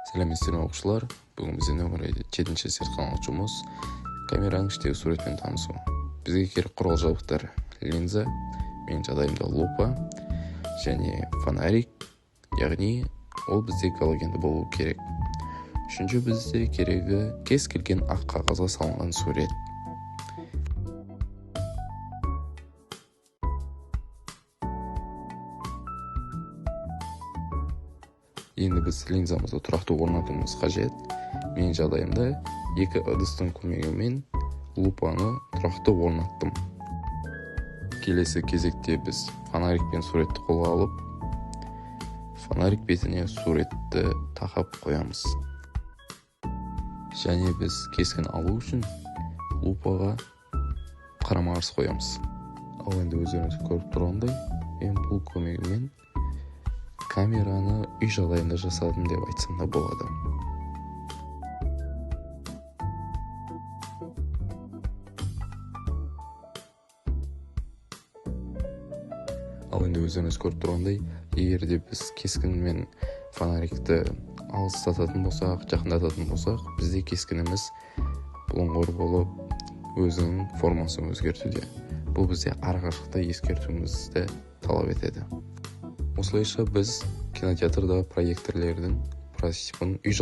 Сәлеметсіздер ме оқушылар? Бүгін бізде нөмір 7-ші зертханалық жұмыс камераның іштегі суретпен танысу. Бізге керек құрал жабдықтар линза, менің жағдайымда лупа және фонарик, яғни ол бізде галогенді болу керек. Үшінші бізде керегі кез келген ақ қағазға салынған сурет. Енді біз линзамызды тұрақты орнатуымыз қажет. Менің жағдайымда екі ыдыстың көмегімен лупаны тұрақты орнаттым. Келесі кезекте біз фонарикпен суретті қолға алып, фонарик бетіне суретті тақап қоямыз. Және біз кескін алу үшін лупаға қарама-қарсы қоямыз. Ал енді өздеріңіз көріп тұрғандай, мен бұл көмегімен камераны үй жағдайында жасадым деп айтсам да болады. Ал енді өздеріңіз көріп тұрғандай, егер де біз кескін мен фонарикті алыстататын болсақ, жақындататын болсақ, бізде кескініміз бұлыңғыр болып өзінің формасын өзгертуде. Бұл бізде арақашықта ескертуімізді талап етеді. Осылайша біз кинотеатрда проекторлердің прототипін үй